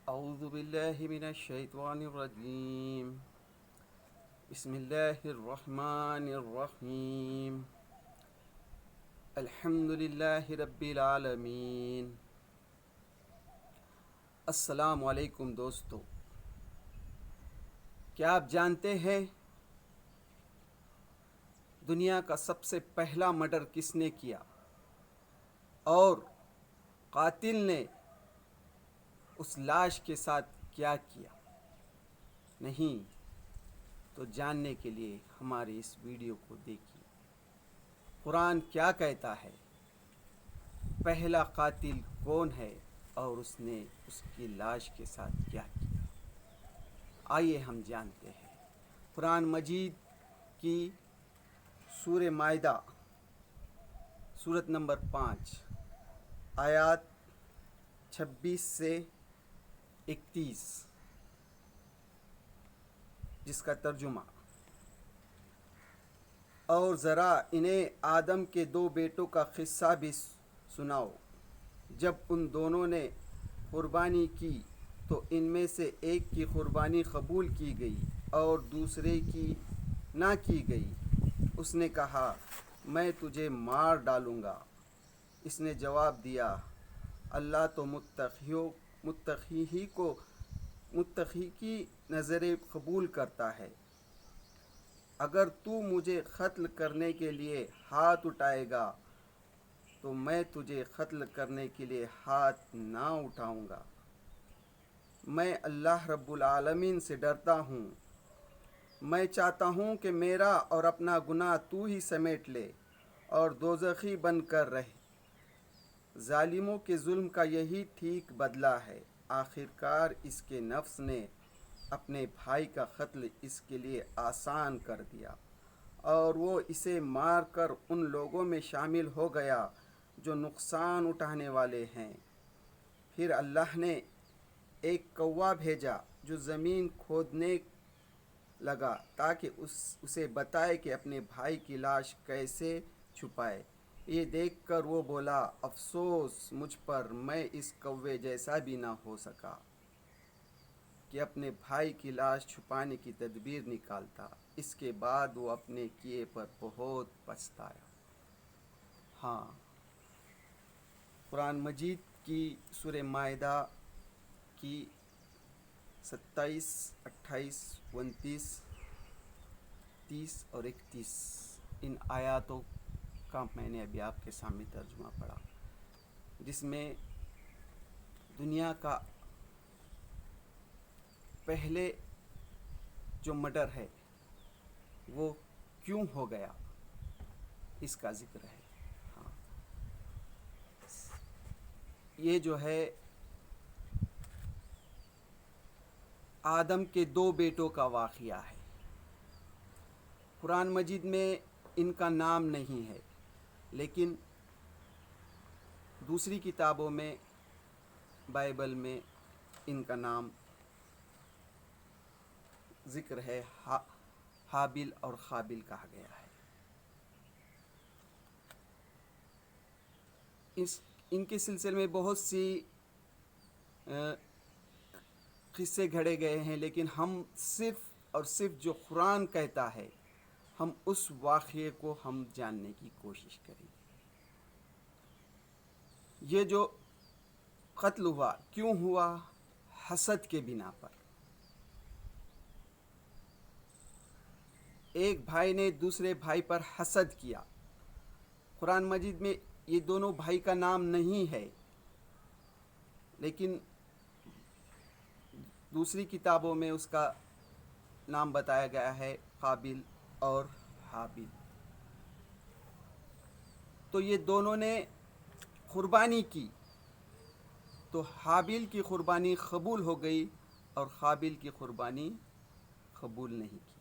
اعوذ باللہ من الشیطان الرجیم بسم اللہ الرحمن الرحیم الحمد للہ رب العالمین۔ السلام علیکم دوستو، کیا آپ جانتے ہیں دنیا کا سب سے پہلا مرڈر کس نے کیا اور قاتل نے اس لاش کے ساتھ کیا کیا؟ نہیں تو جاننے کے لیے ہماری اس ویڈیو کو دیکھیے۔ قرآن کیا کہتا ہے، پہلا قاتل کون ہے اور اس نے اس کی لاش کے ساتھ کیا کیا؟ آئیے ہم جانتے ہیں۔ قرآن مجید کی سورہ مائدہ سورت نمبر 5 آیات 26 سے 31، جس کا ترجمہ: اور ذرا انہیں آدم کے 2 بیٹوں کا قصہ بھی سناؤ۔ جب ان دونوں نے قربانی کی تو ان میں سے ایک کی قربانی قبول کی گئی اور دوسرے کی نہ کی گئی۔ اس نے کہا، میں تجھے مار ڈالوں گا۔ اس نے جواب دیا، اللہ تو متقی کی نظریں قبول کرتا ہے۔ اگر تو مجھے قتل کرنے کے لیے ہاتھ اٹھائے گا تو میں تجھے قتل کرنے کے لیے ہاتھ نہ اٹھاؤں گا۔ میں اللہ رب العالمین سے ڈرتا ہوں۔ میں چاہتا ہوں کہ میرا اور اپنا گناہ تو ہی سمیٹ لے اور دوزخی بن کر رہے۔ ظالموں کے ظلم کا یہی ٹھیک بدلہ ہے۔ آخرکار اس کے نفس نے اپنے بھائی کا قتل اس کے لیے آسان کر دیا اور وہ اسے مار کر ان لوگوں میں شامل ہو گیا جو نقصان اٹھانے والے ہیں۔ پھر اللہ نے ایک کوا بھیجا جو زمین کھودنے لگا تاکہ اسے بتائے کہ اپنے بھائی کی لاش کیسے چھپائے۔ یہ دیکھ کر وہ بولا، افسوس مجھ پر، میں اس کوے جیسا بھی نہ ہو سکا کہ اپنے بھائی کی لاش چھپانے کی تدبیر نکالتا۔ اس کے بعد وہ اپنے کیے پر بہت پچھتایا۔ ہاں، قرآن مجید کی سورہ مائدہ کی 27، 28، 29، 30 اور 31 ان آیاتوں کا میں نے ابھی آپ کے سامنے ترجمہ پڑھا، جس میں دنیا کا پہلے جو مرڈر ہے وہ کیوں ہو گیا، اس کا ذکر ہے۔ ہاں، یہ جو ہے آدم کے 2 بیٹوں کا واقعہ ہے۔ قرآن مجید میں ان کا نام نہیں ہے، لیکن دوسری کتابوں میں، بائبل میں ان کا نام ذکر ہے، حابیل اور قابیل کہا گیا ہے۔ ان کے سلسلے میں بہت سی قصے گھڑے گئے ہیں، لیکن ہم صرف اور صرف جو قرآن کہتا ہے ہم اس واقعے کو ہم جاننے کی کوشش کریں گے۔ یہ جو قتل ہوا کیوں ہوا؟ حسد کے بنا پر۔ ایک بھائی نے دوسرے بھائی پر حسد کیا۔ قرآن مجید میں یہ دونوں بھائی کا نام نہیں ہے، لیکن دوسری کتابوں میں اس کا نام بتایا گیا ہے، قابیل اور حابیل۔ تو یہ دونوں نے قربانی کی تو حابیل کی قربانی قبول ہو گئی اور قابیل کی قربانی قبول نہیں کی۔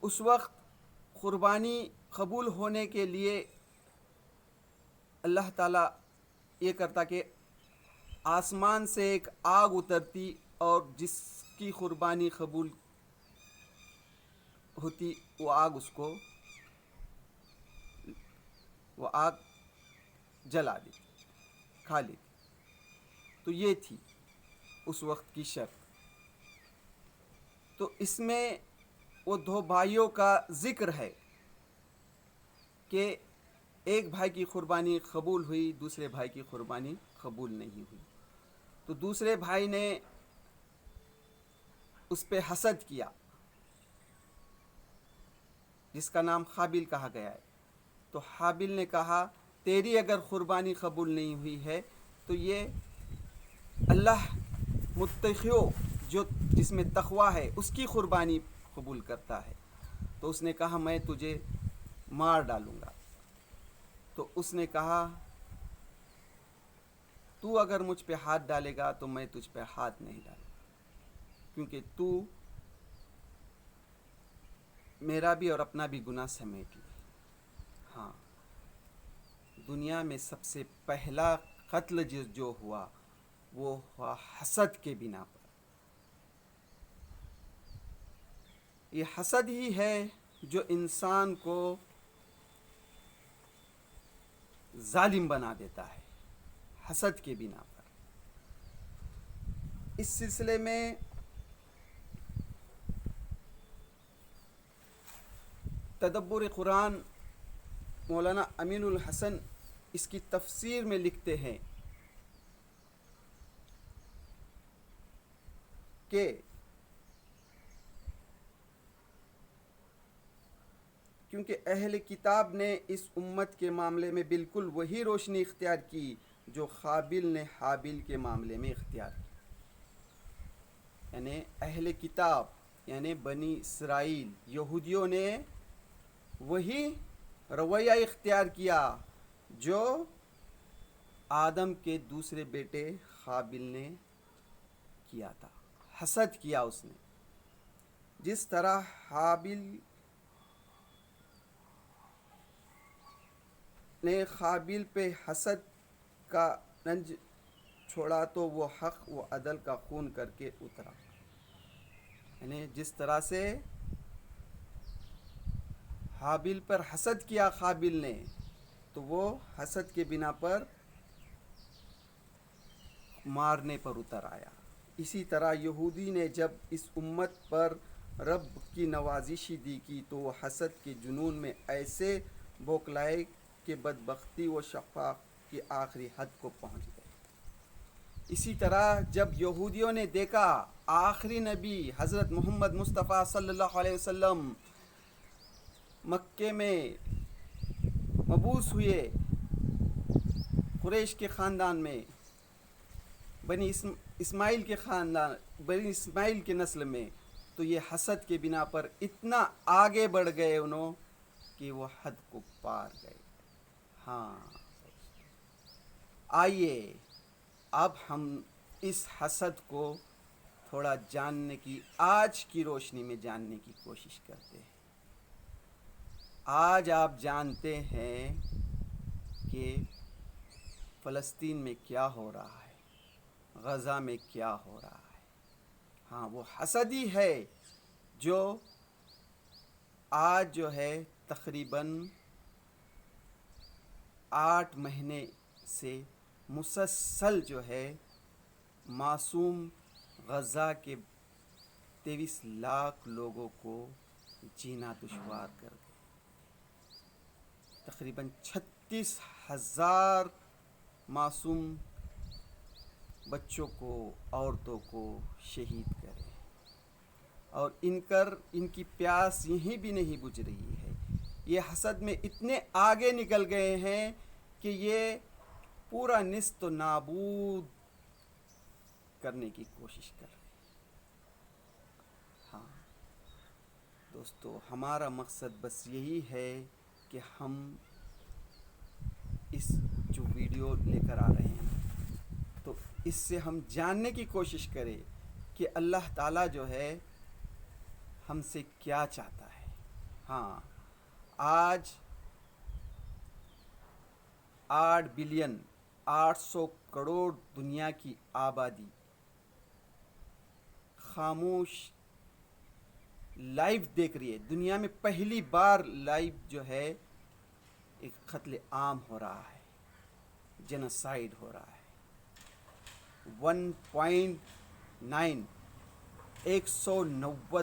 اس وقت قربانی قبول ہونے کے لیے اللہ تعالیٰ یہ کرتا کہ آسمان سے ایک آگ اترتی اور جس کی قربانی قبول ہوتی وہ آگ جلا دیتی، کھا لیتی۔ تو یہ تھی اس وقت کی شرط. تو اس میں وہ دو بھائیوں کا ذکر ہے کہ ایک بھائی کی قربانی قبول ہوئی، دوسرے بھائی کی قربانی قبول نہیں ہوئی. تو دوسرے بھائی نے اس پہ حسد کیا، جس کا نام حابیل کہا گیا ہے. تو حابیل نے کہا تیری اگر قربانی قبول نہیں ہوئی ہے تو یہ اللہ متقیوں جو جس میں تقوی ہے اس کی قربانی قبول کرتا ہے. تو اس نے کہا میں تجھے مار ڈالوں گا. تو اس نے کہا تو اگر مجھ پہ ہاتھ ڈالے گا تو میں تجھ پہ ہاتھ نہیں ڈالوں گا، کیونکہ تو میرا بھی اور اپنا بھی گناہ سمیٹ لی. ہاں، دنیا میں سب سے پہلا قتل جو ہوا وہ ہوا حسد کے بنا پر. یہ حسد ہی ہے جو انسان کو ظالم بنا دیتا ہے، حسد کے بنا پر. اس سلسلے میں تدبر قرآن مولانا امین الحسن اس کی تفسیر میں لکھتے ہیں کہ کیونکہ اہل کتاب نے اس امت کے معاملے میں بالکل وہی روشنی اختیار کی جو قابیل نے حابیل کے معاملے میں اختیار کی. یعنی اہل کتاب یعنی بنی اسرائیل یہودیوں نے وہی رویہ اختیار کیا جو آدم کے دوسرے بیٹے قابیل نے کیا تھا. حسد کیا اس نے. جس طرح حابیل نے قابیل پہ حسد کا رنج چھوڑا تو وہ حق و عدل کا خون کر کے اترا. یعنی جس طرح سے حابیل پر حسد کیا قابیل نے تو وہ حسد کے بنا پر مارنے پر اتر آیا. اسی طرح یہودی نے جب اس امت پر رب کی نوازشی دی کی تو وہ حسد کے جنون میں ایسے بوکلائے کہ بدبختی و شقاق کی آخری حد کو پہنچ گئے. اسی طرح جب یہودیوں نے دیکھا آخری نبی حضرت محمد مصطفیٰ صلی اللہ علیہ وسلم مکے میں مبعوث ہوئے قریش کے خاندان میں، بنی اسماعیل کے خاندان، بنی اسماعیل کے نسل میں، تو یہ حسد کے بنا پر اتنا آگے بڑھ گئے انہوں کہ وہ حد کو پار گئے. ہاں، آئیے اب ہم اس حسد کو تھوڑا جاننے کی، آج کی روشنی میں جاننے کی کوشش کرتے ہیں. آج آپ جانتے ہیں کہ فلسطین میں کیا ہو رہا ہے، غزہ میں کیا ہو رہا ہے. ہاں، وہ حسد ہی ہے جو آج جو ہے تقریباً 8 مہینے سے مسلسل جو ہے معصوم غزہ کے 23 لاکھ لوگوں کو جینا دشوار کر دیا. تقریباً 36,000 معصوم بچوں کو، عورتوں کو شہید کرے، اور ان کی پیاس یہیں بھی نہیں بجھ رہی ہے. یہ حسد میں اتنے آگے نکل گئے ہیں کہ یہ پورا نیست و نابود کرنے کی کوشش کر رہے ہیں. ہاں دوستو، ہمارا مقصد بس یہی ہے کہ ہم اس جو ویڈیو لے کر آ رہے ہیں تو اس سے ہم جاننے کی کوشش کریں کہ اللہ تعالیٰ جو ہے ہم سے کیا چاہتا ہے. ہاں، آج 8 بلین 800 کروڑ دنیا کی آبادی خاموش لائیو دیکھ رہی ہے. دنیا میں پہلی بار لائیو جو ہے ایک قتل عام ہو رہا ہے، جنوسائیڈ ہو رہا ہے. 1 9 190